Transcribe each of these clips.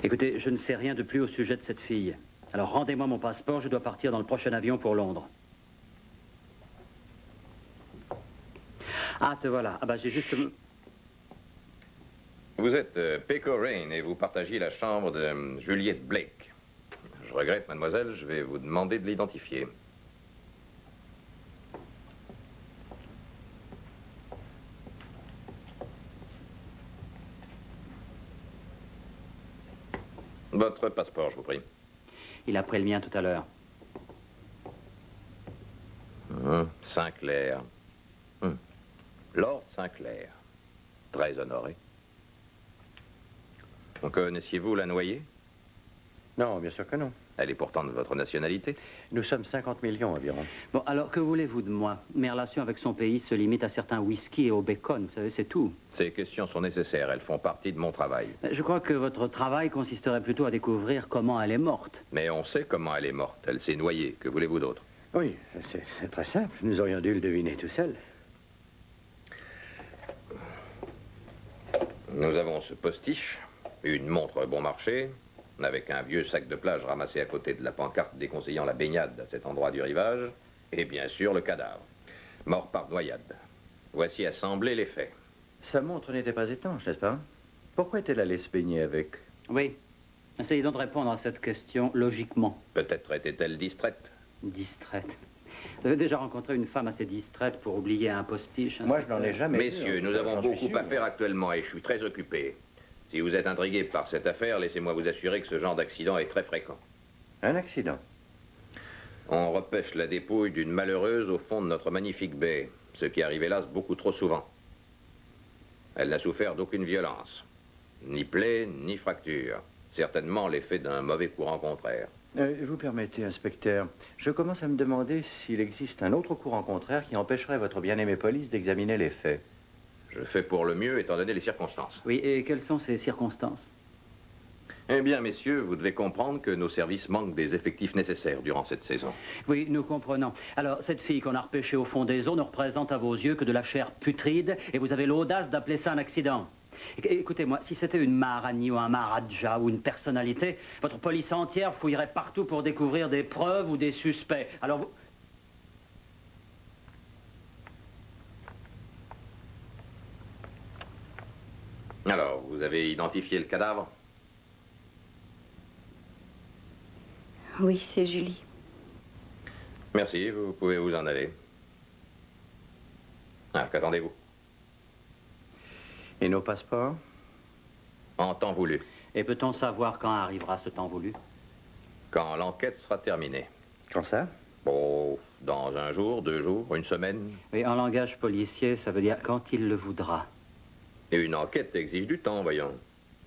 Écoutez, je ne sais rien de plus au sujet de cette fille. Alors rendez-moi mon passeport, je dois partir dans le prochain avion pour Londres. Ah, te voilà. Ah bah j'ai juste... Vous êtes Pecco Rain et vous partagiez la chambre de Juliette Blake. Je regrette, mademoiselle, je vais vous demander de l'identifier. Votre passeport, je vous prie. Il a pris le mien tout à l'heure. Sinclair. Lord Sinclair. Très honoré. Connaissiez-vous la noyée? Non, bien sûr que non. Elle est pourtant de votre nationalité. Nous sommes 50 millions environ. Bon, alors que voulez-vous de moi? Mes relations avec son pays se limitent à certains whisky et au bacon, vous savez, c'est tout. Ces questions sont nécessaires, elles font partie de mon travail. Je crois que votre travail consisterait plutôt à découvrir comment elle est morte. Mais on sait comment elle est morte. Elle s'est noyée. Que voulez-vous d'autre? Oui, c'est très simple. Nous aurions dû le deviner tout seul. Nous avons ce postiche, une montre bon marché, avec un vieux sac de plage ramassé à côté de la pancarte déconseillant la baignade à cet endroit du rivage, et bien sûr le cadavre, mort par noyade. Voici assemblés les faits. Sa montre n'était pas étanche, n'est-ce pas? Pourquoi est-elle allée se baigner avec? Oui. Essayez donc de répondre à cette question logiquement. Peut-être était-elle distraite. Distraite. Vous avez déjà rencontré une femme assez distraite pour oublier un postiche? Moi, je n'en ai jamais vu. Messieurs, nous avons beaucoup à faire actuellement et je suis très occupé. Si vous êtes intrigués par cette affaire, laissez-moi vous assurer que ce genre d'accident est très fréquent. Un accident? On repêche la dépouille d'une malheureuse au fond de notre magnifique baie, ce qui arrive hélas beaucoup trop souvent. Elle n'a souffert d'aucune violence, ni plaie, ni fracture. Certainement l'effet d'un mauvais courant contraire. Vous permettez, inspecteur, je commence à me demander s'il existe un autre courant contraire qui empêcherait votre bien-aimée police d'examiner les faits. Je fais pour le mieux, étant donné les circonstances. Oui, et quelles sont ces circonstances? Eh bien, messieurs, vous devez comprendre que nos services manquent des effectifs nécessaires durant cette saison. Oui, nous comprenons. Alors, cette fille qu'on a repêchée au fond des eaux ne représente à vos yeux que de la chair putride, et vous avez l'audace d'appeler ça un accident. Écoutez-moi, si c'était une Maharani ou un Maharaja ou une personnalité, votre police entière fouillerait partout pour découvrir des preuves ou des suspects. Alors vous... Alors, vous avez identifié le cadavre? Oui, c'est Julie. Merci, vous pouvez vous en aller. Ah, qu'attendez-vous? Et nos passeports? En temps voulu. Et peut-on savoir quand arrivera ce temps voulu? Quand l'enquête sera terminée. Quand ça? Oh, dans un jour, 2 jours, une semaine. Oui, en langage policier, ça veut dire quand il le voudra. Et une enquête exige du temps, voyons.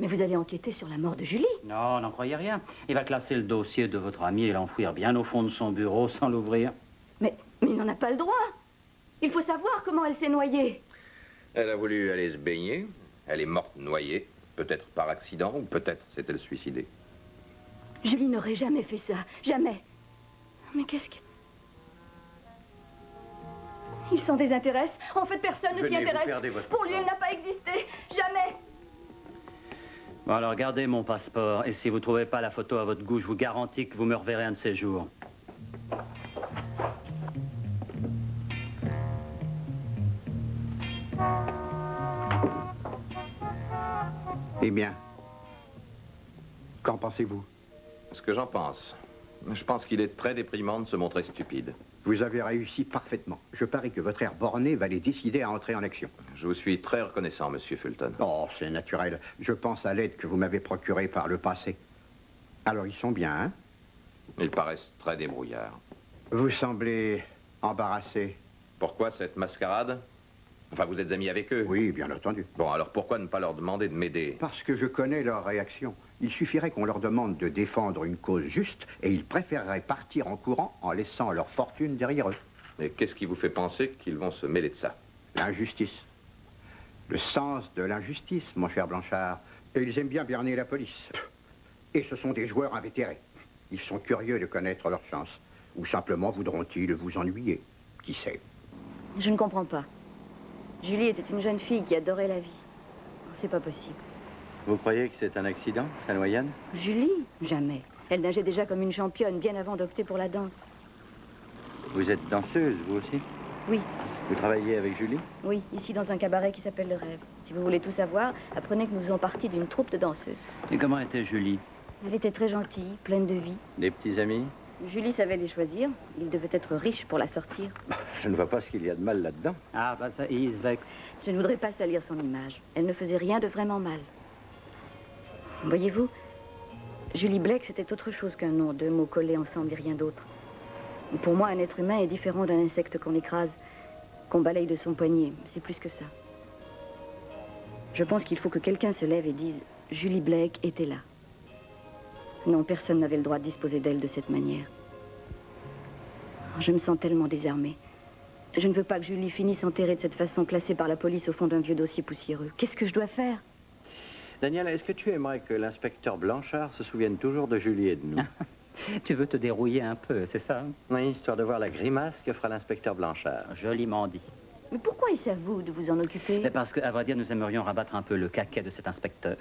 Mais vous allez enquêter sur la mort de Julie? Non, n'en croyez rien. Il va classer le dossier de votre ami et l'enfouir bien au fond de son bureau sans l'ouvrir. Mais il n'en a pas le droit. Il faut savoir comment elle s'est noyée. Elle a voulu aller se baigner. Elle est morte noyée. Peut-être par accident ou peut-être s'est-elle suicidée. Julie n'aurait jamais fait ça. Jamais. Mais qu'est-ce que... Il s'en désintéresse. En fait, personne ne s'y intéresse. Pour lui, elle n'a pas existé. Jamais. Bon, alors gardez mon passeport. Et si vous ne trouvez pas la photo à votre goût, je vous garantis que vous me reverrez un de ces jours. Eh bien, qu'en pensez-vous? Ce que j'en pense. Je pense qu'il est très déprimant de se montrer stupide. Vous avez réussi parfaitement. Je parie que votre air borné va les décider à entrer en action. Je vous suis très reconnaissant, monsieur Fulton. Oh, c'est naturel. Je pense à l'aide que vous m'avez procurée par le passé. Alors, ils sont bien, hein? Ils paraissent très débrouillards. Vous semblez embarrassé. Pourquoi cette mascarade? Enfin, vous êtes amis avec eux? Oui, bien entendu. Bon, alors pourquoi ne pas leur demander de m'aider? Parce que je connais leur réaction. Il suffirait qu'on leur demande de défendre une cause juste et ils préféreraient partir en courant en laissant leur fortune derrière eux. Et qu'est-ce qui vous fait penser qu'ils vont se mêler de ça? L'injustice. Le sens de l'injustice, mon cher Blanchard. Et ils aiment bien berner la police. Et ce sont des joueurs invétérés. Ils sont curieux de connaître leur chance. Ou simplement voudront-ils vous ennuyer? Qui sait? Je ne comprends pas. Julie était une jeune fille qui adorait la vie. C'est pas possible. Vous croyez que c'est un accident, sa noyade? Julie? Jamais. Elle nageait déjà comme une championne, bien avant d'opter pour la danse. Vous êtes danseuse, vous aussi? Oui, Vous travaillez avec Julie? oui, ici dans un cabaret qui s'appelle Le Rêve. Si vous voulez tout savoir, apprenez que nous faisons partie d'une troupe de danseuses. Et comment était Julie? Elle était très gentille, pleine de vie. Des petits amis? Julie savait les choisir. Il devait être riche pour la sortir. Je ne vois pas ce qu'il y a de mal là-dedans. Ah, bah ça, il se vexe. Je ne voudrais pas salir son image. Elle ne faisait rien de vraiment mal. Voyez-vous, Julie Blake, c'était autre chose qu'un nom, deux mots collés ensemble et rien d'autre. Pour moi, un être humain est différent d'un insecte qu'on écrase, qu'on balaye de son poignet. C'est plus que ça. Je pense qu'il faut que quelqu'un se lève et dise « Julie Blake était là ». Non, personne n'avait le droit de disposer d'elle de cette manière. Je me sens tellement désarmée. Je ne veux pas que Julie finisse enterrée de cette façon, classée par la police au fond d'un vieux dossier poussiéreux. Qu'est-ce que je dois faire? Daniel, est-ce que tu aimerais que l'inspecteur Blanchard se souvienne toujours de Julie et de nous? Tu veux te dérouiller un peu, c'est ça? Oui, histoire de voir la grimace que fera l'inspecteur Blanchard. Joliment dit. Mais pourquoi est-ce à vous de vous en occuper? C'est parce qu'à vrai dire, nous aimerions rabattre un peu le caquet de cet inspecteur.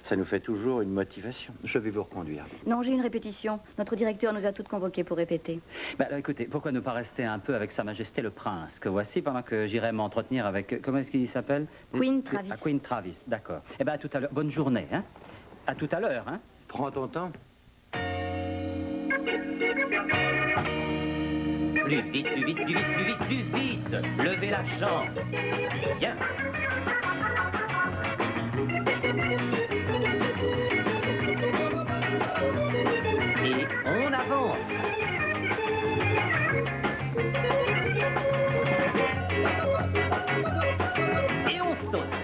Ça nous fait toujours une motivation. Je vais vous reconduire. Non, j'ai une répétition. Notre directeur nous a toutes convoquées pour répéter. Bah, écoutez, pourquoi ne pas rester un peu avec Sa Majesté le Prince, que voici, pendant que j'irai m'entretenir avec... Comment est-ce qu'il s'appelle? Queen Travis. Ah, Queen Travis, d'accord. Eh bien, à tout à l'heure. Bonne journée, hein? À tout à l'heure, hein? Prends ton temps. Plus vite, plus vite, plus vite, plus vite, plus vite! Levez la jambe! Bien! Et on avance! Et on saute!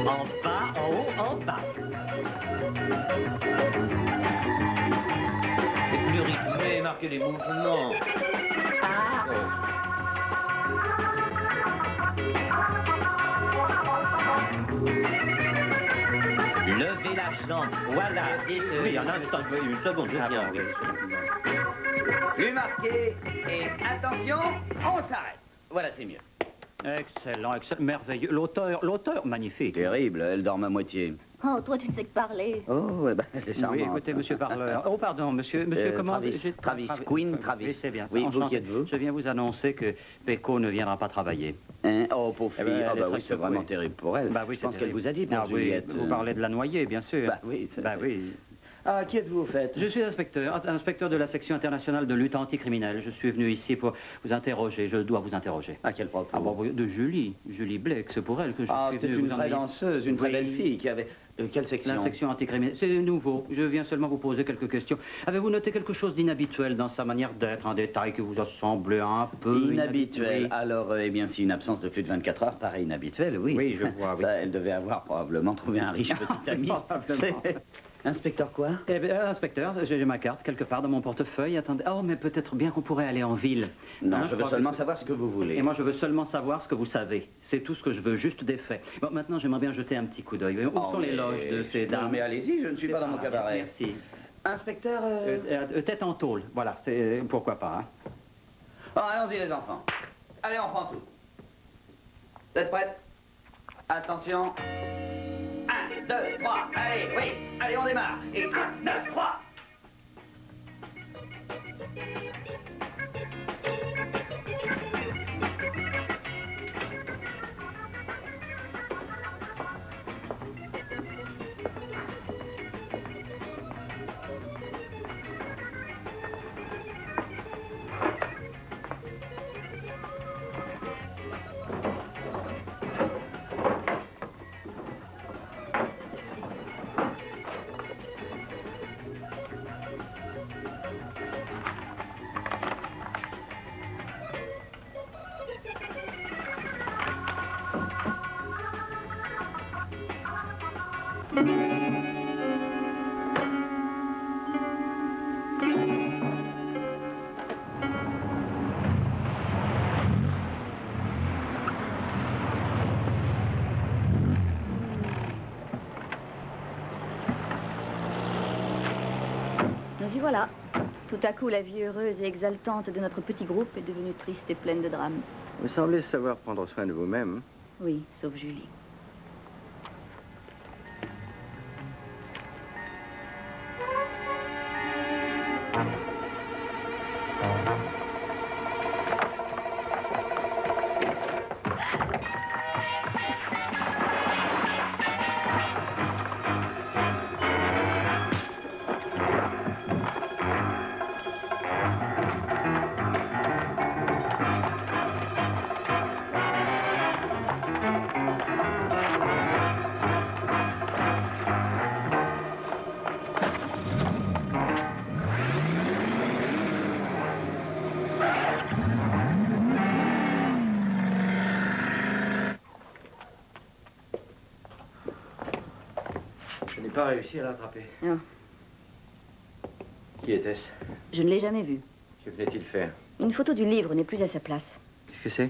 En bas, en haut, en bas! Plus rythmé, marquez les mouvements. Ah. Levez la jambe, voilà. Et, oui, en un instant, une seconde, je viens. Plus marqué, et attention, on s'arrête. Voilà, c'est mieux. Excellent, excellent, merveilleux. L'auteur, magnifique. Terrible, elle dort à moitié. Oh, toi, tu ne sais que parler. Oh, eh ben, c'est charmant. Oui, écoutez, monsieur Parleur. Oh, pardon, monsieur comment... Travis, Queen Travis. Oui, c'est bien. Oui, Enchanté. vous qui êtes-vous? Je viens vous annoncer que Pecco ne viendra pas travailler. Hein? Oh, pauvre fille. Eh ben, Ah, elle bah est oui, très c'est vraiment secouée. terrible pour elle. Bah oui, je pense qu'elle vous a dit, Ah pour oui, Juliette. vous parlez de la noyée, bien sûr. Bah oui. Bah oui. Ah, qui êtes-vous, au fait? Je suis inspecteur de la section internationale de lutte anticriminelle. Je suis venu ici pour vous interroger. Je dois vous interroger. À quel propos? Ah bon, de Julie Blake, c'est pour elle que je suis c'était venu une vous vraie ennuyer. danseuse, une très Oui. belle fille qui avait... quelle section? La section anticriminelle. C'est nouveau. Je viens seulement vous poser quelques questions. Avez-vous noté quelque chose d'inhabituel dans sa manière d'être, un détail qui vous a semblé un peu Inhabituel. Oui. Alors, eh bien, si une absence de plus de 24 heures paraît inhabituelle, oui. Oui, je vois, oui. Ça, elle devait avoir probablement trouvé un riche petit ami. Probablement. Inspecteur quoi? Eh bien, inspecteur, j'ai ma carte quelque part dans mon portefeuille. Attendez. Oh, mais peut-être bien qu'on pourrait aller en ville. Non, Hein, je veux crois seulement que- savoir ce que vous voulez. Et moi, je veux seulement savoir ce que vous savez. C'est tout ce que je veux, juste des faits. Bon, maintenant, j'aimerais bien jeter un petit coup d'œil. Où sont les loges de ces Non, dames? mais allez-y, je ne suis pas dans mon cabaret. Merci. Inspecteur... Tête en tôle, voilà. C'est pourquoi pas. Hein. Bon, allons-y, les enfants. Allez, on prend tout. Vous êtes prêtes? Attention. 1, 2, 3, allez, oui. Allez, on démarre. Et 1, 2, 3. Nous y voilà. Tout à coup, la vie heureuse et exaltante de notre petit groupe est devenue triste et pleine de drames. Vous semblez savoir prendre soin de vous-même. Oui, sauf Julie. Je n'ai pas réussi à l'attraper. Non, Qui était-ce? je ne l'ai jamais vu. Que venait-il faire? Une photo du livre n'est plus à sa place. Qu'est-ce que c'est?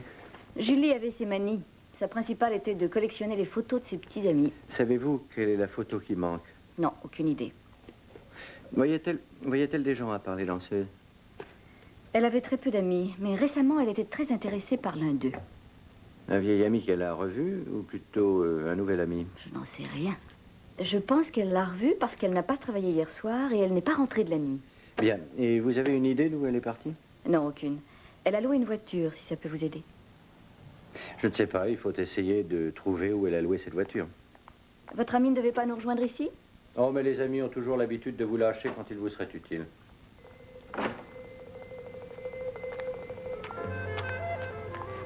Julie avait ses manies. Sa principale était de collectionner les photos de ses petits amis. Savez-vous quelle est la photo qui manque? Non, aucune idée. Voyait-elle des gens à parler danseuses? Elle avait très peu d'amis, mais récemment, elle était très intéressée par l'un d'eux. Un vieil ami qu'elle a revu ou plutôt un nouvel ami? Je n'en sais rien. Je pense qu'elle l'a revu parce qu'elle n'a pas travaillé hier soir et elle n'est pas rentrée de la nuit. Bien. Et vous avez une idée d'où elle est partie? Non, aucune. Elle a loué une voiture, si ça peut vous aider. Je ne sais pas. Il faut essayer de trouver où elle a loué cette voiture. Votre amie ne devait pas nous rejoindre ici? Oh, mais les amis ont toujours l'habitude de vous lâcher quand il vous serait utile.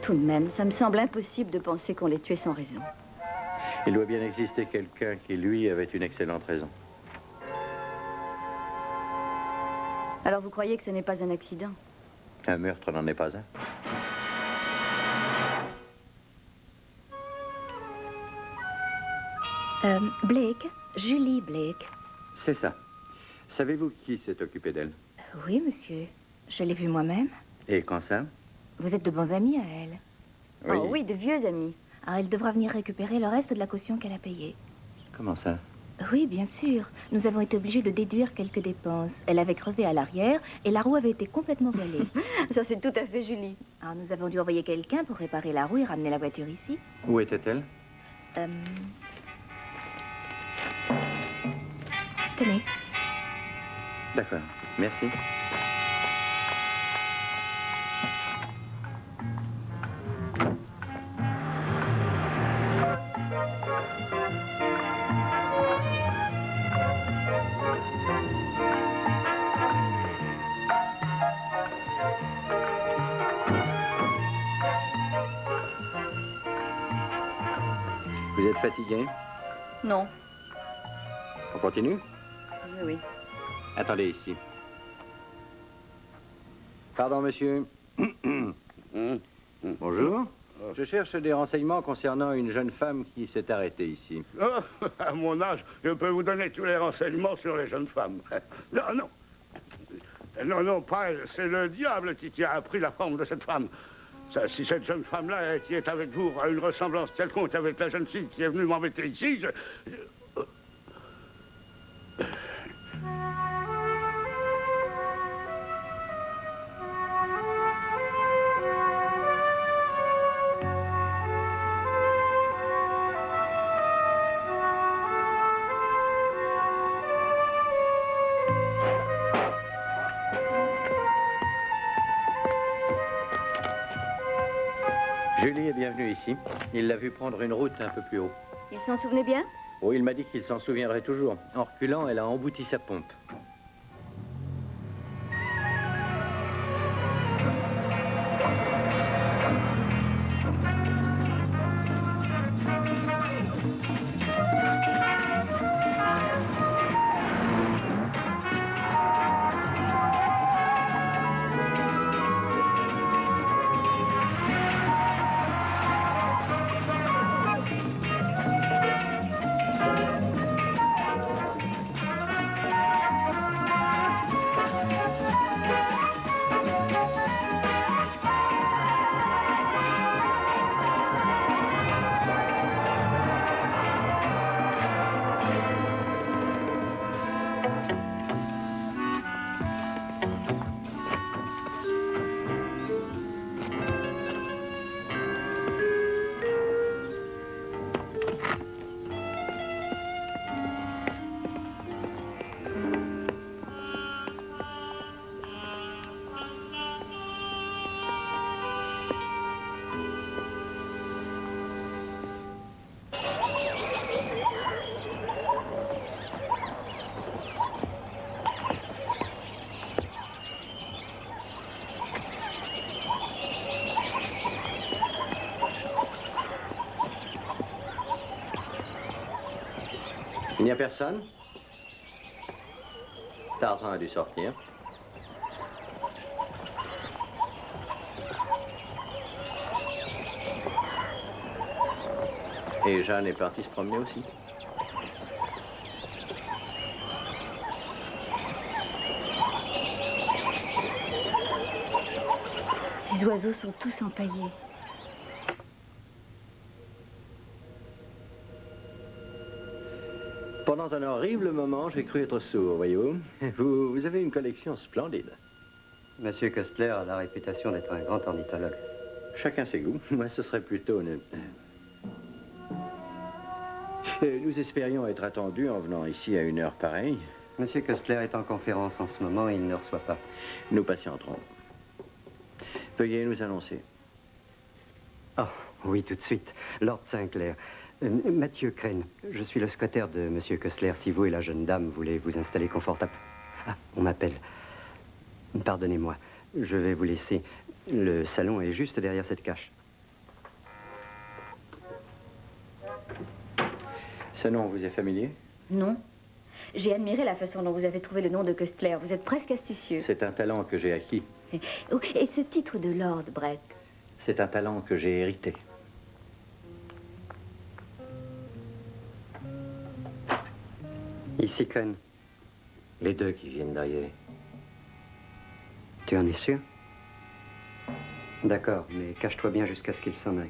Tout de même, ça me semble impossible de penser qu'on l'ait tué sans raison. Il doit bien exister quelqu'un qui, lui, avait une excellente raison. Alors vous croyez que ce n'est pas un accident? Un meurtre n'en est pas un. Blake, Julie Blake. C'est ça. Savez-vous qui s'est occupé d'elle? Oui, monsieur. Je l'ai vue moi-même. Et quand ça? Vous êtes de bons amis à elle. Oh oui, de vieux amis. Ah, elle devra venir récupérer le reste de la caution qu'elle a payée. Comment ça? Oui, bien sûr. Nous avons été obligés de déduire quelques dépenses. Elle avait crevé à l'arrière et la roue avait été complètement voilée. Ça, c'est tout à fait Julie. Alors, nous avons dû envoyer quelqu'un pour réparer la roue et ramener la voiture ici. Où était-elle? Tenez. D'accord. Merci. Vous êtes fatigué? Non. On continue? Oui, oui. Attendez ici. Pardon, monsieur. Bonjour. Je cherche des renseignements concernant une jeune femme qui s'est arrêtée ici. Oh, à mon âge, je peux vous donner tous les renseignements sur les jeunes femmes. Non, non. Non, non, pas elle. C'est le diable qui a pris la forme de cette femme. Ça, si cette jeune femme-là qui est avec vous a une ressemblance quelconque avec la jeune fille qui est venue m'embêter ici, Julie est bienvenue ici. Il l'a vu prendre une route un peu plus haut. Il s'en souvenait bien? Oh, il m'a dit qu'il s'en souviendrait toujours. En reculant, elle a embouti sa pompe. Il n'y a personne? Tarzan a dû sortir. Et Jeanne est partie se promener aussi. Ces oiseaux sont tous empaillés. Pendant un horrible moment, j'ai cru être sourd, voyez-vous. Vous avez une collection splendide. Monsieur Köstler a la réputation d'être un grand ornithologue. Chacun ses goûts. Moi, ce serait plutôt une... Nous espérions être attendus en venant ici à une heure pareille. Monsieur Köstler est en conférence en ce moment et il ne reçoit pas. Nous patienterons. Veuillez nous annoncer. Oh, oui, tout de suite. Lord Sinclair. Mathieu Crane, je suis le secrétaire de Monsieur Köstler. Si vous et la jeune dame voulez vous installer confortable... Ah, on m'appelle. Pardonnez-moi, je vais vous laisser. Le salon est juste derrière cette cache. Ce nom vous est familier? Non. J'ai admiré la façon dont vous avez trouvé le nom de Köstler. Vous êtes presque astucieux. C'est un talent que j'ai acquis. Oh, et ce titre de Lord, Brett? C'est un talent que j'ai hérité. Ici, Crane. Les deux qui viennent d'arriver. Tu en es sûr? D'accord, mais cache-toi bien jusqu'à ce qu'il s'en aille.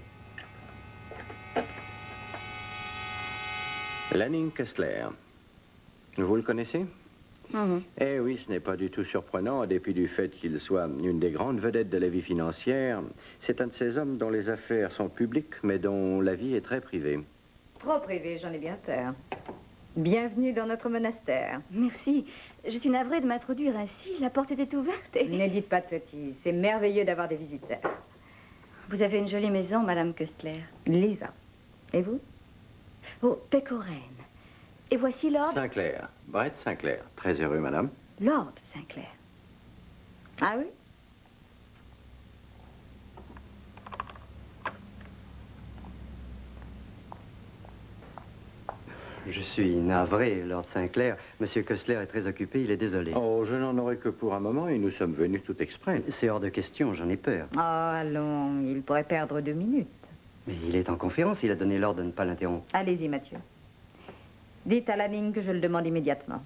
Lanning Köstler. Vous le connaissez? Eh oui, ce n'est pas du tout surprenant, en dépit du fait qu'il soit une des grandes vedettes de la vie financière. C'est un de ces hommes dont les affaires sont publiques, mais dont la vie est très privée. Trop privé, j'en ai bien peur. Bienvenue dans notre monastère. Merci. Je suis navrée de m'introduire ainsi. La porte était ouverte et... Ne dites pas de sottises. C'est merveilleux d'avoir des visiteurs. Vous avez une jolie maison, Madame Köstler. Lisa. Et vous? Oh, Pecoraine. Et voici Lord... Sinclair. Brett Sinclair. Très heureux, madame. Lord Sinclair. Ah oui? Je suis navré, Lord Sinclair. Monsieur Köstler est très occupé, il est désolé. Oh, je n'en aurai que pour un moment et nous sommes venus tout exprès. C'est hors de question, j'en ai peur. Oh, allons, il pourrait perdre 2 minutes. Mais il est en conférence, il a donné l'ordre de ne pas l'interrompre. Allez-y, Mathieu. Dites à Lanning que je le demande immédiatement.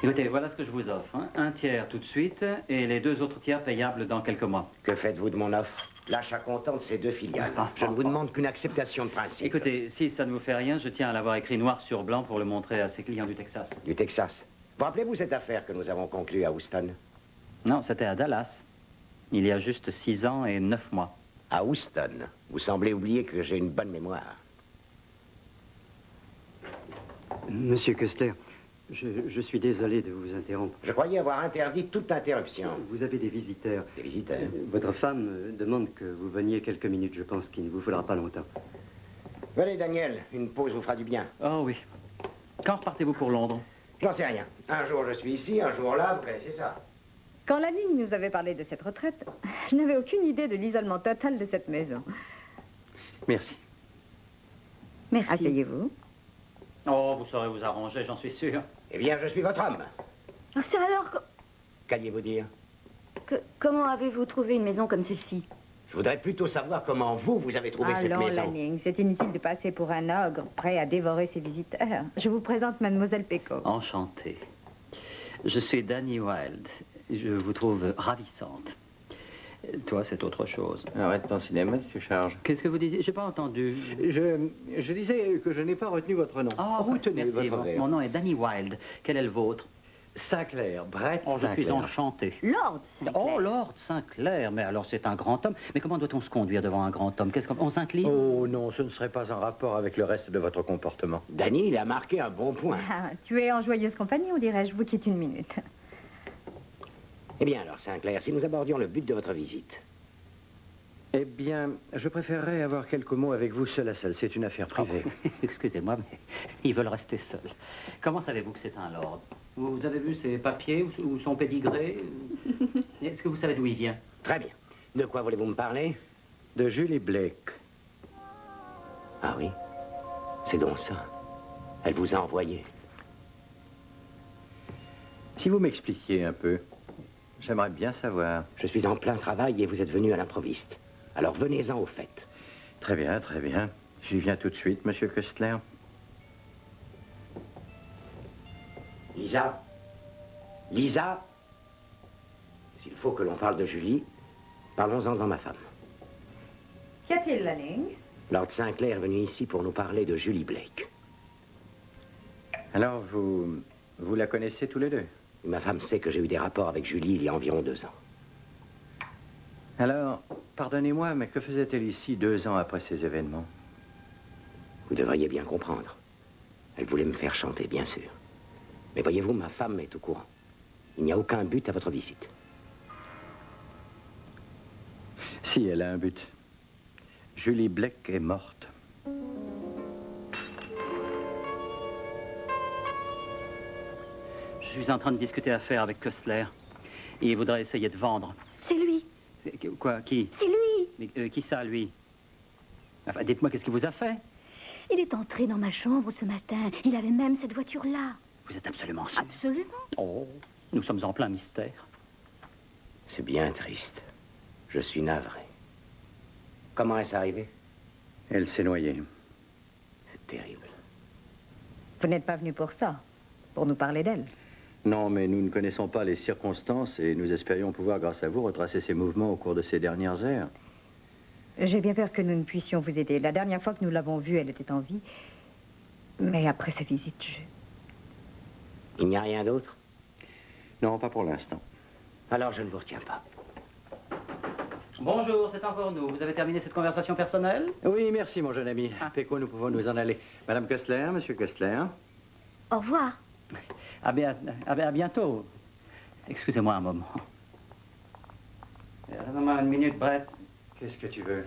Écoutez, voilà ce que je vous offre. Hein. Un tiers tout de suite et les 2 autres tiers payables dans quelques mois. Que faites-vous de mon offre? L'achat comptant de ces 2 filiales. Je ne vous demande qu'une acceptation de principe. Écoutez, si ça ne vous fait rien, je tiens à l'avoir écrit noir sur blanc pour le montrer à ses clients du Texas. Du Texas. Vous rappelez-vous cette affaire que nous avons conclue à Houston? Non, c'était à Dallas. Il y a juste 6 ans et 9 mois. À Houston. Vous semblez oublier que j'ai une bonne mémoire. Monsieur Köstler, je suis désolé de vous interrompre. Je croyais avoir interdit toute interruption. Vous avez des visiteurs. Des visiteurs? Votre femme demande que vous veniez quelques minutes. Je pense qu'il ne vous faudra pas longtemps. Venez, Daniel. Une pause vous fera du bien. Oh oui. Quand repartez-vous pour Londres? J'en sais rien. Un jour je suis ici, un jour là, vous connaissez ça. Quand Lanning nous avait parlé de cette retraite, je n'avais aucune idée de l'isolement total de cette maison. Merci. Merci. Asseyez-vous. Oh, vous saurez vous arranger, j'en suis sûr. Eh bien, je suis votre homme. Oh, c'est alors... Qu'alliez-vous dire? Comment avez-vous trouvé une maison comme celle-ci? Je voudrais plutôt savoir comment vous avez trouvé cette Allons, maison. Lanning, c'est inutile de passer pour un ogre prêt à dévorer ses visiteurs. Je vous présente Mademoiselle Pecot. Enchanté. Je suis Danny Wilde. Je vous trouve ravissante. Toi, c'est autre chose. Arrête ton cinéma, tu charges. Qu'est-ce que vous disiez? J'ai pas entendu. Je disais que je n'ai pas retenu votre nom. Ah, retenez merci. votre verre. Mon nom est Danny Wilde. Quel est le vôtre? Sinclair, Brett Oh, je suis Sinclair. enchanté. Lord Sinclair. Oh, Lord Sinclair. Mais alors, c'est un grand homme. Mais comment doit-on se conduire devant un grand homme? Qu'est-ce qu'on s'incline? Oh non, ce ne serait pas en rapport avec le reste de votre comportement. Danny, il a marqué un bon point. Ah, tu es en joyeuse compagnie, on dirait. Je vous quitte une minute. Eh bien alors, Sinclair, si nous abordions le but de votre visite. Eh bien, je préférerais avoir quelques mots avec vous seul à seul. C'est une affaire privée. Oh, excusez-moi, mais ils veulent rester seuls. Comment savez-vous que c'est un lord? Vous avez vu ses papiers ou son pédigré? Est-ce que vous savez d'où il vient? Très bien. De quoi voulez-vous me parler? De Julie Blake. Ah oui? C'est donc ça. Elle vous a envoyé. Si vous m'expliquiez un peu, j'aimerais bien savoir. Je suis en plein travail et vous êtes venu à l'improviste. Alors venez-en au fait. Très bien, très bien. J'y viens tout de suite, monsieur Köstler. Lisa? Lisa? S'il faut que l'on parle de Julie, parlons-en devant ma femme. Qu'y a-t-il, Lanning? Lord Sinclair est venu ici pour nous parler de Julie Blake. Alors, vous la connaissez tous les deux? Ma femme sait que j'ai eu des rapports avec Julie il y a environ 2 ans. Alors, pardonnez-moi, mais que faisait-elle ici 2 ans après ces événements? Vous devriez bien comprendre. Elle voulait me faire chanter, bien sûr. Mais voyez-vous, ma femme est au courant. Il n'y a aucun but à votre visite. Si, elle a un but. Julie Blake est morte. Je suis en train de discuter affaires avec Köstler. Il voudrait essayer de vendre. C'est lui. Quoi? Qui? C'est lui. Mais qui ça, lui? Enfin, dites-moi, qu'est-ce qu'il vous a fait? Il est entré dans ma chambre ce matin. Il avait même cette voiture-là. Vous êtes absolument sûr? Absolument. Oh, nous sommes en plein mystère. C'est bien triste. Je suis navré. Comment est-ce arrivé? Elle s'est noyée. C'est terrible. Vous n'êtes pas venu pour ça, pour nous parler d'elle. Non, mais nous ne connaissons pas les circonstances et nous espérions pouvoir, grâce à vous, retracer ses mouvements au cours de ces dernières heures. J'ai bien peur que nous ne puissions vous aider. La dernière fois que nous l'avons vue, elle était en vie. Mais après sa visite, Il n'y a rien d'autre? Non, pas pour l'instant. Alors je ne vous retiens pas. Bonjour, c'est encore nous. Vous avez terminé cette conversation personnelle? Oui, merci, mon jeune ami. Péco, nous pouvons nous en aller. Madame Köstler, monsieur Köstler. Au revoir. À bientôt. Excusez-moi un moment. Donne-moi une minute, Brett. Qu'est-ce que tu veux?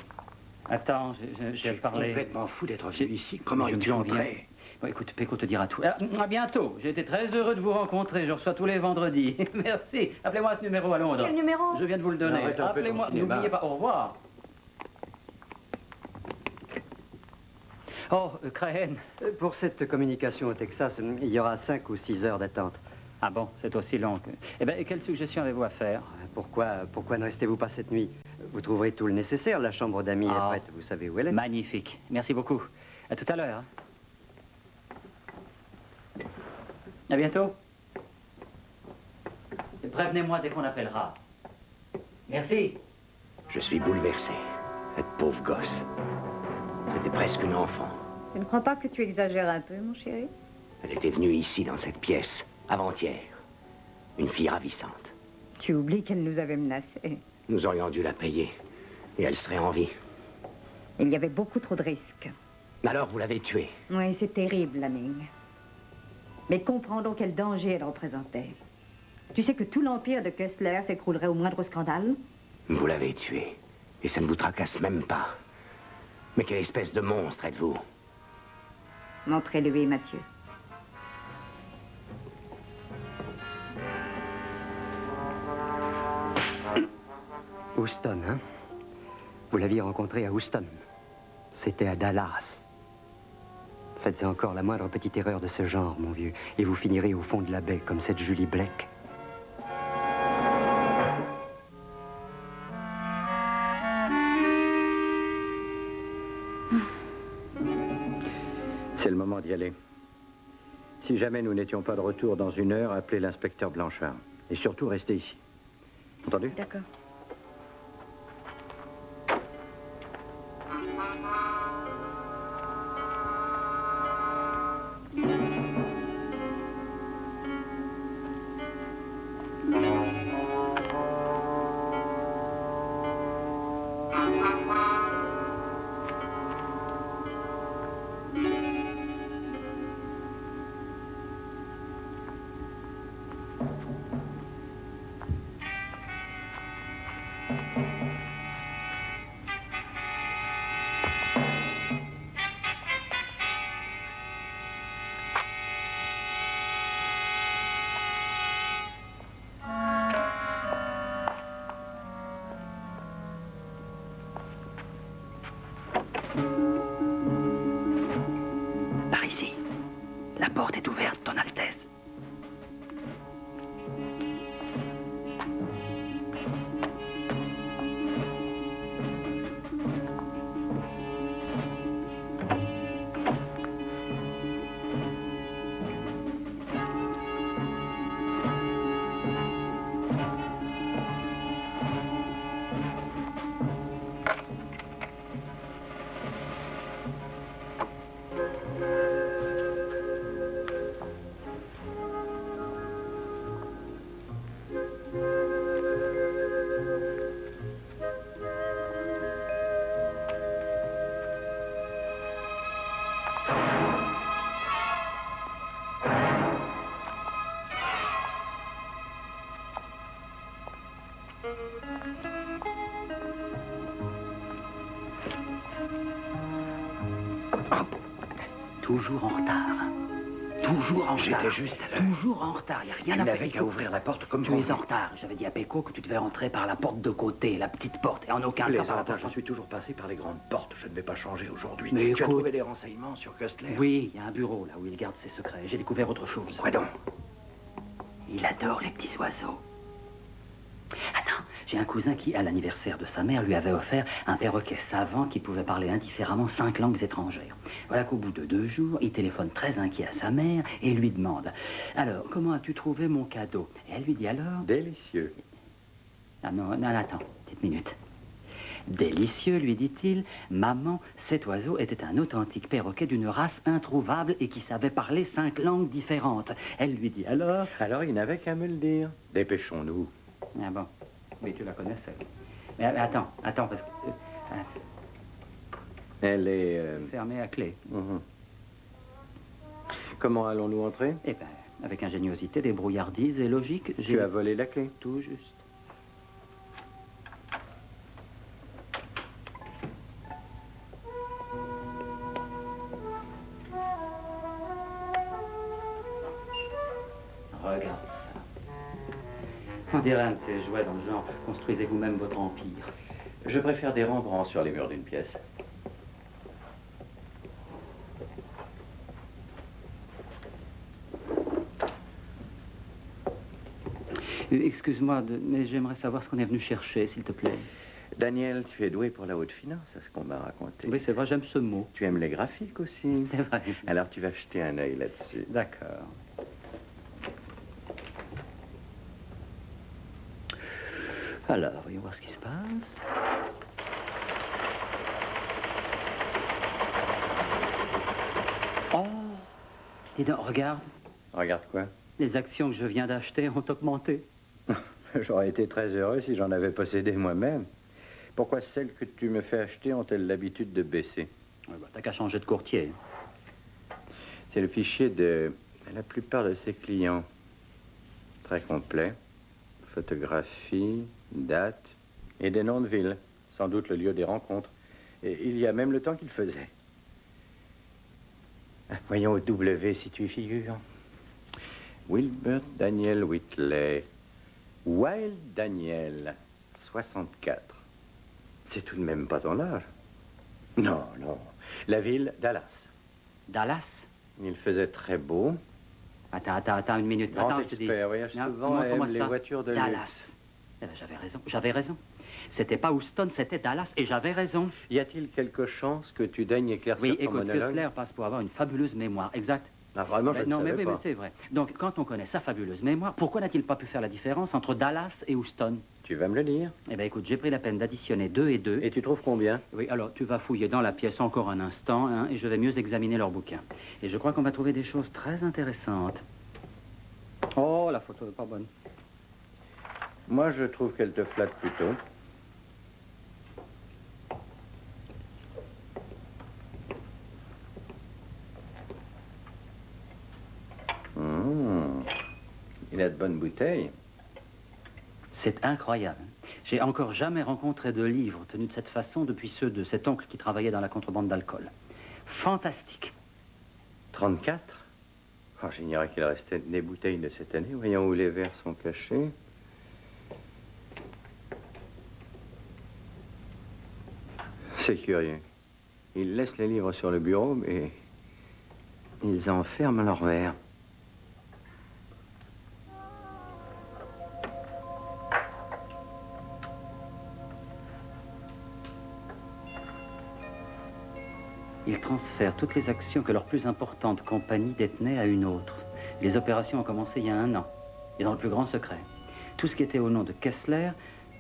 Attends, j'ai parlé. Complètement fou d'être venu ici. Comment je es-tu m'en viens. entré? Bon, écoute, Péco te dira tout. À bientôt. J'ai été très heureux de vous rencontrer. Je reçois tous les vendredis. Merci. Appelez-moi à ce numéro à Londres. Quel numéro? Je viens de vous le donner. Arrête un peu Appelez-moi. ton cinéma. N'oubliez pas. Au revoir. Oh, Crane, pour cette communication au Texas, il y aura 5 ou 6 heures d'attente. Ah bon, c'est aussi long que... Eh bien, quelle suggestion avez-vous à faire? Pourquoi ne restez-vous pas cette nuit? Vous trouverez tout le nécessaire. La chambre d'amis est prête. Vous savez où elle est. Magnifique. Merci beaucoup. À tout à l'heure. À bientôt. Et prévenez-moi dès qu'on appellera. Merci. Je suis bouleversé. Cette pauvre gosse. C'était presque une enfant. Je ne crois pas que tu exagères un peu, mon chéri. Elle était venue ici, dans cette pièce, avant-hier. Une fille ravissante. Tu oublies qu'elle nous avait menacés. Nous aurions dû la payer. Et elle serait en vie. Il y avait beaucoup trop de risques. Alors, vous l'avez tuée. Oui, c'est terrible, Lanning. Mais comprends quel danger elle représentait. Tu sais que tout l'empire de Köstler s'écroulerait au moindre scandale? Vous l'avez tuée. Et ça ne vous tracasse même pas. Mais quelle espèce de monstre êtes-vous? Montrez-lui, Mathieu. Houston, hein? Vous l'aviez rencontré à Houston. C'était à Dallas. Faites encore la moindre petite erreur de ce genre, mon vieux, et vous finirez au fond de la baie, comme cette Julie Blake. C'est le moment d'y aller. Si jamais nous n'étions pas de retour dans 1 heure, appelez l'inspecteur Blanchard. Et surtout, restez ici. Entendu? D'accord. Par ici. La porte est ouverte, Ton Altesse. Toujours en retard. Toujours en retard. J'étais juste à l'heure. Toujours en retard. Il n'y a rien Il à faire. n'avait qu'à ouvrir la porte comme Tu es convenu. en retard. J'avais dit à Péco que tu devais rentrer par la porte de côté, la petite porte, et en aucun cas par la porte. Je suis toujours passé par les grandes portes. Je ne vais pas changer aujourd'hui. Mais Tu as écoute- trouvé des renseignements sur Köstler? Oui, il y a un bureau là où il garde ses secrets. J'ai découvert autre chose. Quoi donc? Il adore les petits oiseaux. Attends, j'ai un cousin qui, à l'anniversaire de sa mère, lui avait offert un perroquet savant qui pouvait parler indifféremment 5 langues étrangères. Voilà qu'au bout de 2 jours, il téléphone très inquiet à sa mère et lui demande « Alors, comment as-tu trouvé mon cadeau ?» Et elle lui dit alors... Délicieux. Ah non, attends, petite minute. Délicieux, lui dit-il. Maman, cet oiseau était un authentique perroquet d'une race introuvable et qui savait parler 5 langues différentes. Elle lui dit alors... Alors, il n'avait qu'à me le dire. Dépêchons-nous. Ah bon, oui, tu la connaissais. Mais attends, parce que... Elle est... fermée à clé. Comment allons-nous entrer? Eh bien, avec ingéniosité, débrouillardise et logique, j'ai... Tu as volé la clé? Tout juste. Regarde ça. On dirait un de ces jouets dans le genre « Construisez vous-même votre empire ». Je préfère des Rembrandts sur les murs d'une pièce. Excuse-moi, mais j'aimerais savoir ce qu'on est venu chercher, s'il te plaît. Daniel, tu es doué pour la haute finance, c'est ce qu'on m'a raconté. Oui, c'est vrai, j'aime ce mot. Tu aimes les graphiques aussi. C'est vrai. Alors tu vas jeter un œil là-dessus. D'accord. Alors, voyons voir ce qui se passe. Oh! Dis donc, regarde. Regarde quoi? Les actions que je viens d'acheter ont augmenté. J'aurais été très heureux si j'en avais possédé moi-même. Pourquoi celles que tu me fais acheter ont-elles l'habitude de baisser? Ouais, bah, t'as qu'à changer de courtier. C'est le fichier de la plupart de ses clients. Très complet. Photographie, date et des noms de villes. Sans doute le lieu des rencontres. Et il y a même le temps qu'il faisait. Voyons au W si tu y figures. Wilbert Daniel Whitley. Wild Daniel, 64. C'est tout de même pas ton âge. Non, non. La ville, Dallas. Dallas? Il faisait très beau. Attends une minute. Grand Attends, je te dis. expert, voyage Non, souvent comment aime les ça? voitures de Dallas. luxe. Eh ben, j'avais raison. C'était pas Houston, c'était Dallas, et j'avais raison. Y a-t-il quelque chance que tu daignes éclaircir Oui, ton écoute, monologue? Köstler passe pour avoir une fabuleuse mémoire, exact. Ah, vraiment, je ne Non, savais mais pas. c'est vrai. Donc, quand on connaît sa fabuleuse mémoire, pourquoi n'a-t-il pas pu faire la différence entre Dallas et Houston? Tu vas me le dire. Eh bien, écoute, j'ai pris la peine d'additionner 2 et 2. Et tu trouves combien? Oui, alors, tu vas fouiller dans la pièce encore un instant, hein, et je vais mieux examiner leurs bouquins. Et je crois qu'on va trouver des choses très intéressantes. Oh, la photo n'est pas bonne. Moi, je trouve qu'elle te flatte plutôt. Il a de bonnes bouteilles. C'est incroyable. J'ai encore jamais rencontré de livre tenu de cette façon depuis ceux de cet oncle qui travaillait dans la contrebande d'alcool. Fantastique. 34? Oh, j'ignorais qu'il restait des bouteilles de cette année. Voyons où les verres sont cachés. C'est curieux. Il laisse les livres sur le bureau, mais ils enferment leur verre. Ils transfèrent toutes les actions que leur plus importante compagnie détenait à une autre. Les opérations ont commencé il y a 1 an, et dans le plus grand secret. Tout ce qui était au nom de Kessler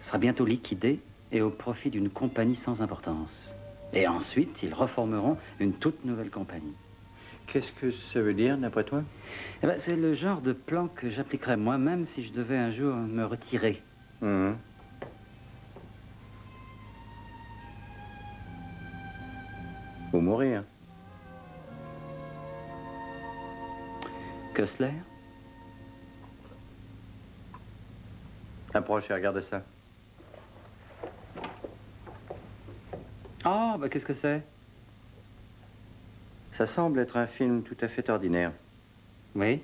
sera bientôt liquidé et au profit d'une compagnie sans importance. Et ensuite, ils reformeront une toute nouvelle compagnie. Qu'est-ce que ça veut dire, d'après toi? Eh ben, c'est le genre de plan que j'appliquerais moi-même si je devais un jour me retirer. Mmh. Ou mourir. Kessler? Approche et regarde ça. Ah, bah qu'est-ce que c'est? Ça semble être un film tout à fait ordinaire. Oui.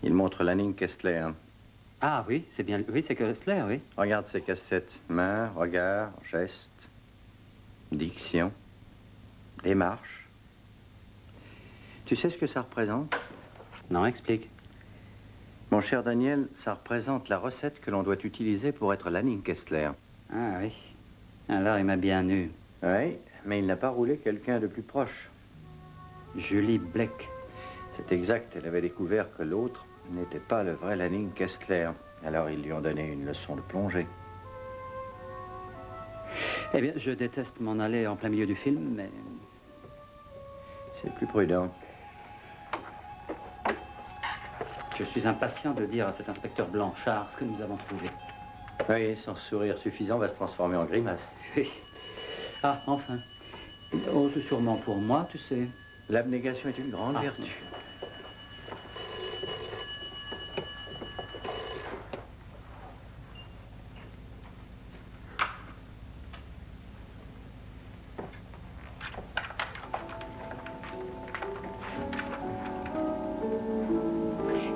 Il montre Lanning Kessler. Ah oui, c'est bien. Oui, c'est Kessler, oui. Regarde ses cassettes. Main, regard, geste, diction, démarche. Tu sais ce que ça représente? Non, explique. Mon cher Daniel, ça représente la recette que l'on doit utiliser pour être Lanning Kessler. Ah oui. Alors, il m'a bien eu. Oui, mais il n'a pas roulé quelqu'un de plus proche. Julie Bleck. C'est exact, elle avait découvert que l'autre n'était pas le vrai Lanning Kessler. Alors ils lui ont donné une leçon de plongée. Eh bien, je déteste m'en aller en plein milieu du film, mais... C'est plus prudent. Je suis impatient de dire à cet inspecteur Blanchard ce que nous avons trouvé. Oui, son sourire suffisant va se transformer en grimace. Oui. Ah, enfin. Oh, c'est sûrement pour moi, tu sais. L'abnégation est une grande vertu.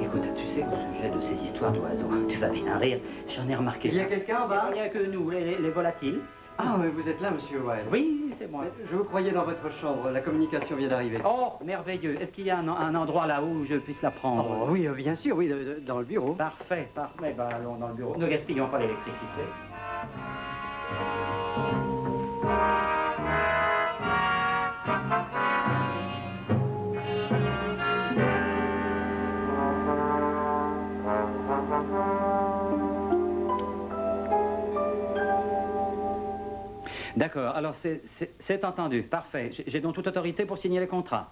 Écoute, tu sais, au sujet de ces histoires d'oiseaux, tu vas bien rire. J'en ai remarqué. Il y a quelqu'un en bas? Il n'y a que nous, les volatiles. Ah, mais vous êtes là, monsieur Wilde. Oui, c'est moi. Je vous croyais dans votre chambre. La communication vient d'arriver. Oh, merveilleux. Est-ce qu'il y a un endroit là où je puisse la prendre? Oh, oui, bien sûr, oui, dans le bureau. Parfait, parfait. Ben, allons dans le bureau. Ne gaspillons pas l'électricité. D'accord, alors c'est entendu, parfait. J'ai donc toute autorité pour signer les contrats.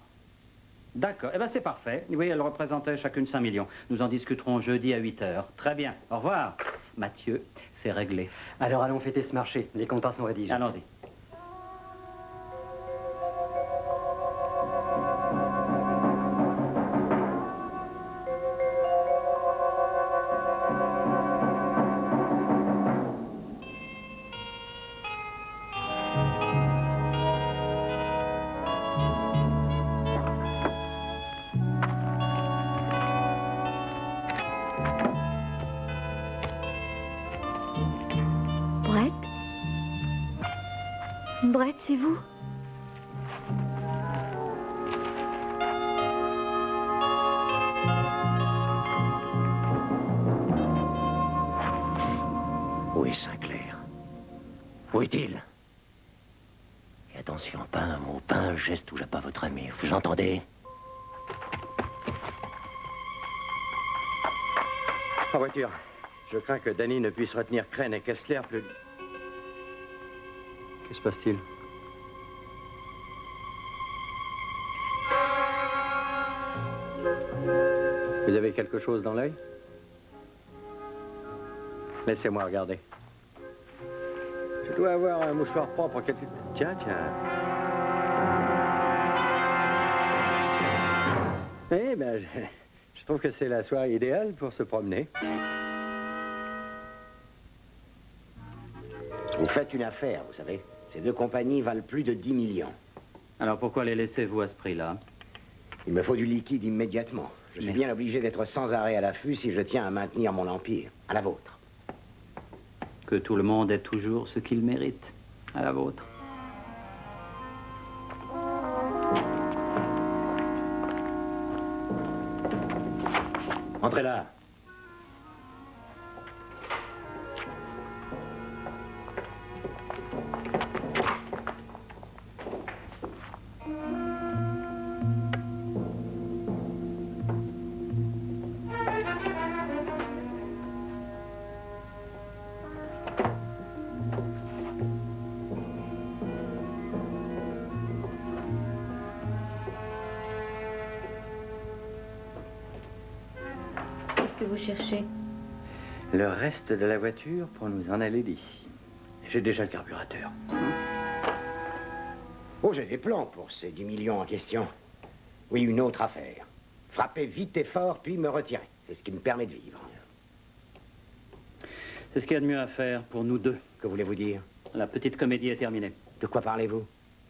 D'accord, eh bien c'est parfait. Oui, elles représentaient chacune 5 millions. Nous en discuterons jeudi à 8 heures. Très bien, au revoir. Mathieu, c'est réglé. Alors allons fêter ce marché. Les contrats sont rédigés. Allons-y. Brett? Brett, c'est vous? Où est Sinclair? Où est-il? Et attention, pas un mot, pas un geste où j'ai pas votre ami. Vous entendez? En voiture. Je crains que Danny ne puisse retenir Crane et Kessler plus... Que se passe-t-il? Vous avez quelque chose dans l'œil? Laissez-moi regarder. Je dois avoir un mouchoir propre quelque... Tiens, tiens. Eh ben, je trouve que c'est la soirée idéale pour se promener. Vous faites une affaire, vous savez. Ces deux compagnies valent plus de 10 millions. Alors pourquoi les laissez-vous à ce prix-là? Il me faut du liquide immédiatement. Je suis bien obligé d'être sans arrêt à l'affût si je tiens à maintenir mon empire. À la vôtre. Que tout le monde ait toujours ce qu'il mérite. À la vôtre. Entrez là. Qu'est-ce que vous cherchez? Le reste de la voiture pour nous en aller d'ici. J'ai déjà le carburateur. Oh, j'ai des plans pour ces 10 millions en question. Oui, une autre affaire. Frapper vite et fort, puis me retirer. C'est ce qui me permet de vivre. C'est ce qu'il y a de mieux à faire pour nous deux. Que voulez-vous dire? La petite comédie est terminée. De quoi parlez-vous?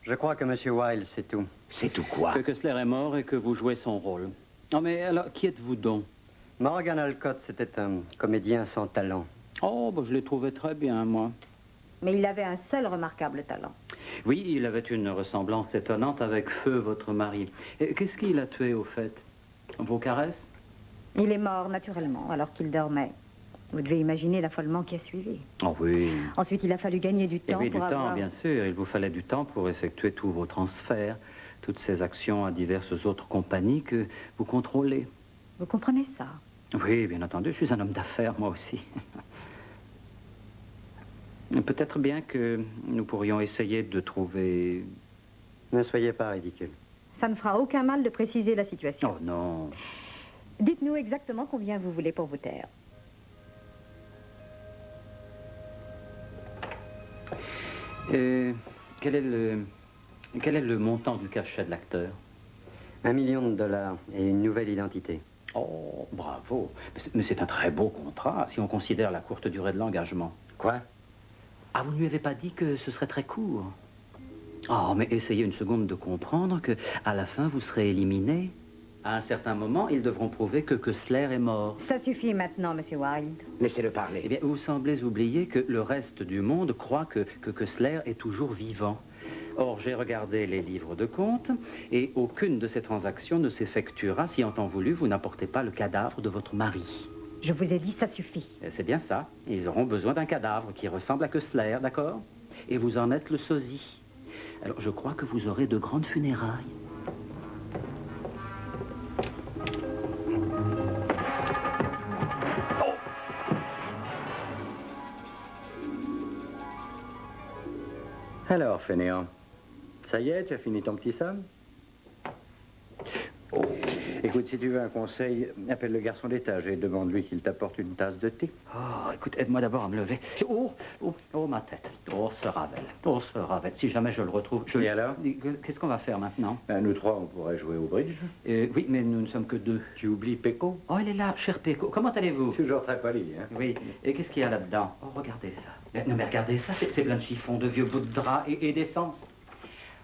Je crois que M. Wilde, c'est tout. C'est tout quoi? Que Kessler est mort et que vous jouez son rôle. Non, mais alors, qui êtes-vous donc? Morgan Alcott, c'était un comédien sans talent. Oh, bah, je l'ai trouvé très bien, moi. Mais il avait un seul remarquable talent. Oui, il avait une ressemblance étonnante avec Feu, votre mari. Et qu'est-ce qu'il a tué, au fait? Vos caresses? Il est mort naturellement, alors qu'il dormait. Vous devez imaginer l'affolement qui a suivi. Oh oui. Ensuite, il a fallu gagner du Et temps oui, pour du temps, avoir... bien sûr. Il vous fallait du temps pour effectuer tous vos transferts, toutes ces actions à diverses autres compagnies que vous contrôlez. Vous comprenez ça? Oui, bien entendu, je suis un homme d'affaires, moi aussi. Peut-être bien que nous pourrions essayer de trouver... Ne soyez pas ridicule. Ça ne fera aucun mal de préciser la situation. Oh non. Dites-nous exactement combien vous voulez pour vous taire. Quel est le montant du cachet de l'acteur? $1 million et une nouvelle identité. Oh, bravo. Mais c'est un très beau contrat, si on considère la courte durée de l'engagement. Quoi? Ah, vous ne lui avez pas dit que ce serait très court? Oh, mais essayez une seconde de comprendre que, à la fin, vous serez éliminé. À un certain moment, ils devront prouver que Kessler est mort. Ça suffit maintenant, Monsieur Wilde. Laissez-le parler. Eh bien, vous semblez oublier que le reste du monde croit que Kessler est toujours vivant. Or, j'ai regardé les livres de compte, et aucune de ces transactions ne s'effectuera si, en temps voulu, vous n'apportez pas le cadavre de votre mari. Je vous ai dit, ça suffit. C'est bien ça. Ils auront besoin d'un cadavre qui ressemble à Kessler, d'accord? Et vous en êtes le sosie. Alors, je crois que vous aurez de grandes funérailles. Alors, fainéant, ça y est, tu as fini ton petit somme? Oh. Écoute, si tu veux un conseil, appelle le garçon d'étage et demande-lui qu'il t'apporte une tasse de thé. Oh, écoute, aide-moi d'abord à me lever. Oh, ma tête. Oh, ce Ravel. Oh, ce Ravel. Si jamais je le retrouve, Et alors? Qu'est-ce qu'on va faire maintenant? Ben, nous trois, on pourrait jouer au bridge. Oui, mais nous ne sommes que deux. Tu oublies Péco? Oh, elle est là, cher Péco. Comment allez-vous? Toujours très poli, hein? Oui. Et qu'est-ce qu'il y a là-dedans? Oh, regardez ça. Non, mais regardez ça, c'est plein de chiffons, de vieux bouts de drap et d'essence.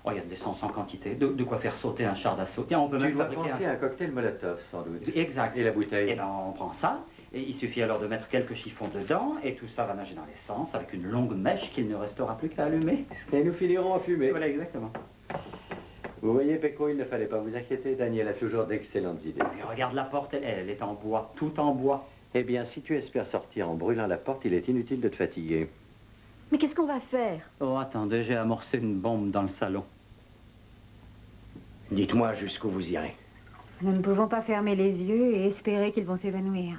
Oh, il y a de l'essence en quantité. De quoi faire sauter un char d'assaut. Tiens, on peut Tu même dois fabriquer penser à un cocktail Molotov, sans doute. Exact. Et la bouteille? Et ben, on prend ça, et il suffit alors de mettre quelques chiffons dedans, et tout ça va nager dans l'essence avec une longue mèche qu'il ne restera plus qu'à allumer. Et nous finirons en fumée. Voilà, exactement. Vous voyez, Péco, il ne fallait pas vous inquiéter. Daniel a toujours d'excellentes idées. Et regarde la porte, elle est en bois, tout en bois. Eh bien, si tu espères sortir en brûlant la porte, il est inutile de te fatiguer. Mais qu'est-ce qu'on va faire? Oh, attendez, j'ai amorcé une bombe dans le salon. Dites-moi jusqu'où vous irez. Nous ne pouvons pas fermer les yeux et espérer qu'ils vont s'évanouir.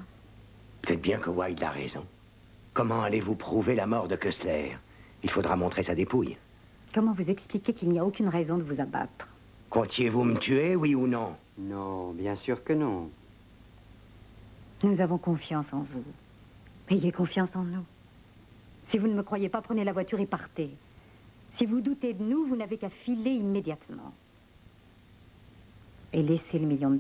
Peut-être bien que Wilde a raison. Comment allez-vous prouver la mort de Kessler? Il faudra montrer sa dépouille. Comment vous expliquer qu'il n'y a aucune raison de vous abattre? Comptiez-vous me tuer, oui ou non? Non, bien sûr que non. Nous avons confiance en vous. Ayez confiance en nous. Si vous ne me croyez pas, prenez la voiture et partez. Si vous doutez de nous, vous n'avez qu'à filer immédiatement. Et laissez le $1 million.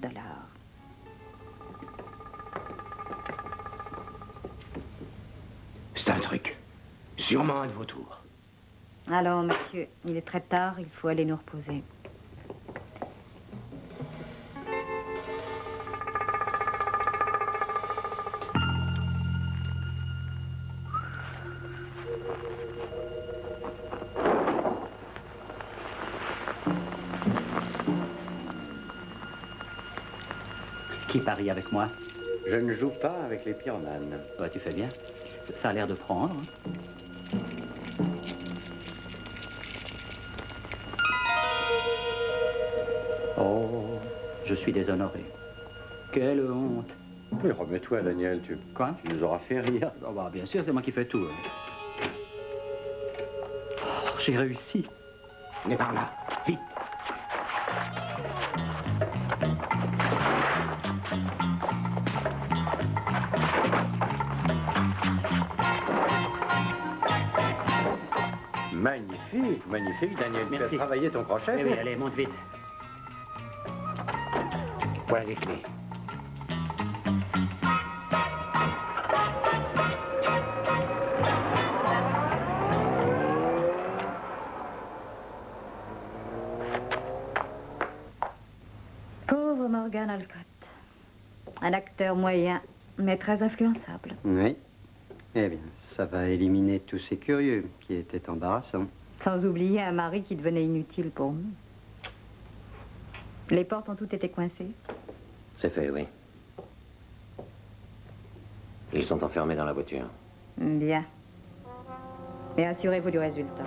C'est un truc. Sûrement un de vos tours. Alors, monsieur, il est très tard, il faut aller nous reposer. Qui parie avec moi? Je ne joue pas avec les pyromanes. Ouais, tu fais bien. Ça a l'air de prendre. Oh, je suis déshonoré. Quelle honte. Mais remets-toi, Daniel, tu nous auras fait rire. Oh, bah, bien sûr, c'est moi qui fais tout. Oh, j'ai réussi. On est par là, vite. Magnifique, magnifique, Daniel. Merci. Tu as travaillé ton crochet. Eh oui, allez, monte vite. Voilà les clés. Pauvre Morgan Alcott. Un acteur moyen, mais très influençable. Oui. Eh bien, ça va éliminer tous ces curieux qui étaient embarrassants. Sans oublier un mari qui devenait inutile pour nous. Les portes ont toutes été coincées. C'est fait, oui. Ils sont enfermés dans la voiture. Bien. Et assurez-vous du résultat.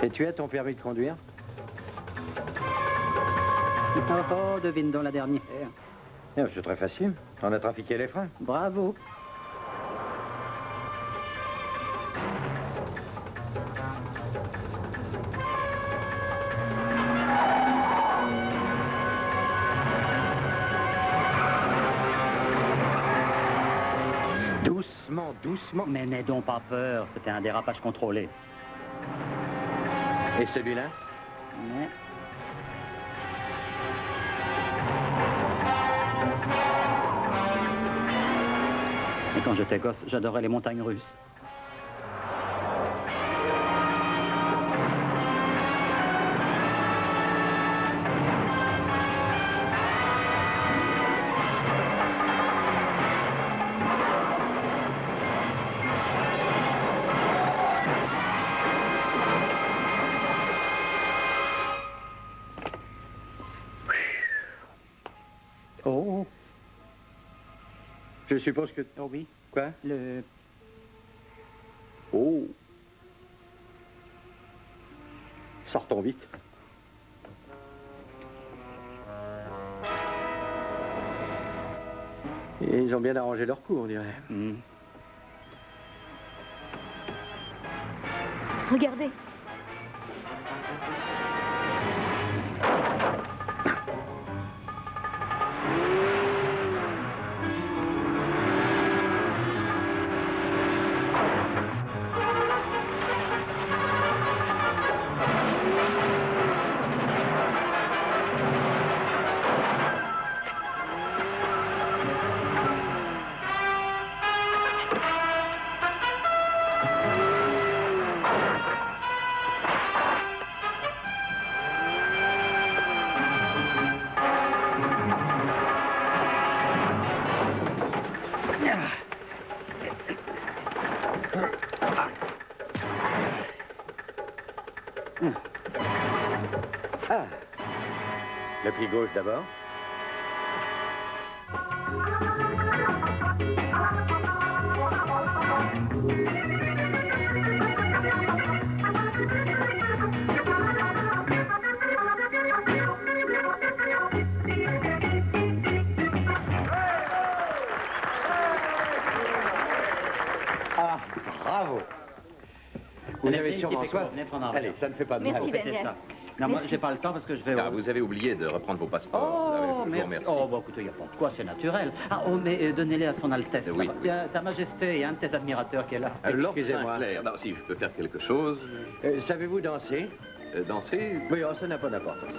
Et tu as ton permis de conduire? Oh, devine donc la dernière. C'est très facile. On a trafiqué les freins. Bravo. Doucement, doucement. Mais n'aie donc pas peur, c'était un dérapage contrôlé. Et celui-là? Ouais. Et quand j'étais gosse, j'adorais les montagnes russes. Oh, Je suppose que... oh oui. Quoi? Le... Oh. Sortons vite. Et ils ont bien arrangé leur coup, on dirait. Regardez. Ah. Le pied gauche d'abord. Ah, bravo. Vous avez sûrement soif. Allez, ça ne fait pas de mal. Merci, Daniel. Ça. Non, moi, j'ai pas le temps parce que je vais... Ah, vous avez oublié de reprendre vos passeports. Oh, Je vous merci. remercie. Oh, bah écoutez, il n'y a pas de quoi, c'est naturel. Ah, oh, mais donnez-les à son Altesse. Oui. Il y a Sa Majesté, il y a un de tes admirateurs qui est là. Lord Excusez-moi. Sinclair, non, si je peux faire quelque chose. Savez-vous danser? Danser? Oui, oh, ça n'a pas d'importance.